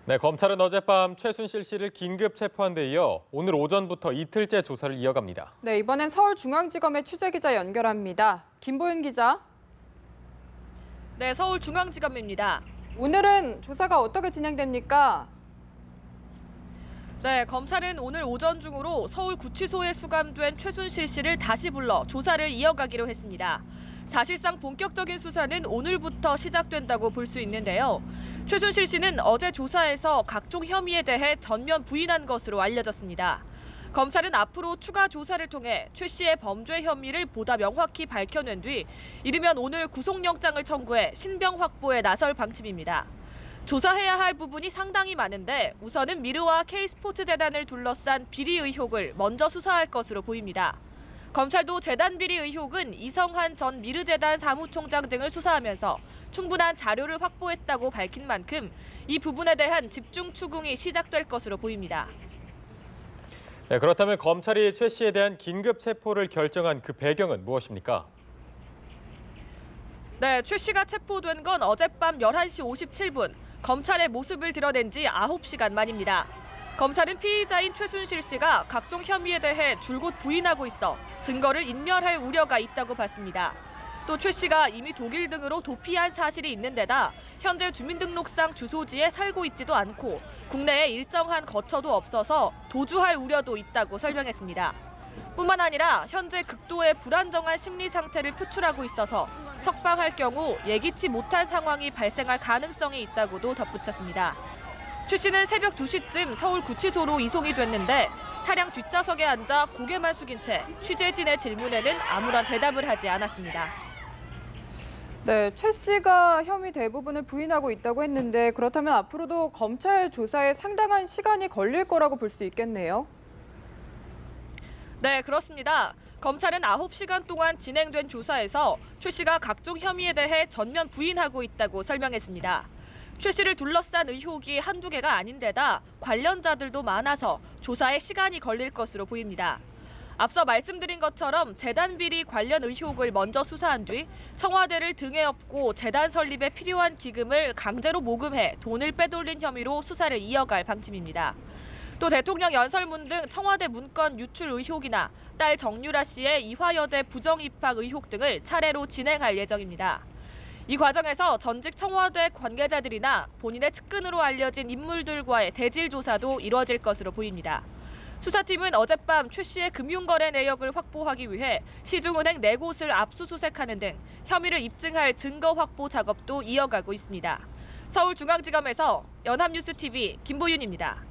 네, 검찰은 어젯밤 최순실 씨를 긴급 체포한 데 이어 오늘 오전부터 이틀째 조사를 이어갑니다. 네, 이번엔 서울중앙지검의 취재기자 연결합니다. 김보윤 기자. 네, 서울중앙지검입니다. 오늘은 조사가 어떻게 진행됩니까? 네, 검찰은 오늘 오전 중으로 서울구치소에 수감된 최순실 씨를 다시 불러 조사를 이어가기로 했습니다. 사실상 본격적인 수사는 오늘부터 시작된다고 볼 수 있는데요. 최순실 씨는 어제 조사에서 각종 혐의에 대해 전면 부인한 것으로 알려졌습니다. 검찰은 앞으로 추가 조사를 통해 최 씨의 범죄 혐의를 보다 명확히 밝혀낸 뒤 이르면 오늘 구속영장을 청구해 신병 확보에 나설 방침입니다. 조사해야 할 부분이 상당히 많은데 우선은 미르와 K스포츠재단을 둘러싼 비리 의혹을 먼저 수사할 것으로 보입니다. 검찰도 재단 비리 의혹은 이성한 전 미르재단 사무총장 등을 수사하면서 충분한 자료를 확보했다고 밝힌 만큼 이 부분에 대한 집중 추궁이 시작될 것으로 보입니다. 네, 그렇다면 검찰이 최 씨에 대한 긴급 체포를 결정한 그 배경은 무엇입니까? 네, 최 씨가 체포된 건 어젯밤 11시 57분, 검찰의 모습을 드러낸 지 9시간 만입니다. 검찰은 피의자인 최순실 씨가 각종 혐의에 대해 줄곧 부인하고 있어 증거를 인멸할 우려가 있다고 봤습니다. 또 최 씨가 이미 독일 등으로 도피한 사실이 있는 데다 현재 주민등록상 주소지에 살고 있지도 않고 국내에 일정한 거처도 없어서 도주할 우려도 있다고 설명했습니다. 뿐만 아니라 현재 극도의 불안정한 심리 상태를 표출하고 있어서 석방할 경우 예기치 못한 상황이 발생할 가능성이 있다고도 덧붙였습니다. 최 씨는 새벽 2시쯤 서울구치소로 이송이 됐는데 차량 뒷좌석에 앉아 고개만 숙인 채 취재진의 질문에는 아무런 대답을 하지 않았습니다. 네, 최 씨가 혐의 대부분을 부인하고 있다고 했는데 그렇다면 앞으로도 검찰 조사에 상당한 시간이 걸릴 거라고 볼 수 있겠네요. 네, 그렇습니다. 검찰은 9시간 동안 진행된 조사에서 최 씨가 각종 혐의에 대해 전면 부인하고 있다고 설명했습니다. 최 씨를 둘러싼 의혹이 한두 개가 아닌데다 관련자들도 많아서 조사에 시간이 걸릴 것으로 보입니다. 앞서 말씀드린 것처럼 재단 비리 관련 의혹을 먼저 수사한 뒤 청와대를 등에 업고 재단 설립에 필요한 기금을 강제로 모금해 돈을 빼돌린 혐의로 수사를 이어갈 방침입니다. 또 대통령 연설문 등 청와대 문건 유출 의혹이나 딸 정유라 씨의 이화여대 부정 입학 의혹 등을 차례로 진행할 예정입니다. 이 과정에서 전직 청와대 관계자들이나 본인의 측근으로 알려진 인물들과의 대질 조사도 이뤄질 것으로 보입니다. 수사팀은 어젯밤 최 씨의 금융거래 내역을 확보하기 위해 시중은행 4곳을 압수수색하는 등 혐의를 입증할 증거 확보 작업도 이어가고 있습니다. 서울중앙지검에서 연합뉴스TV 김보윤입니다.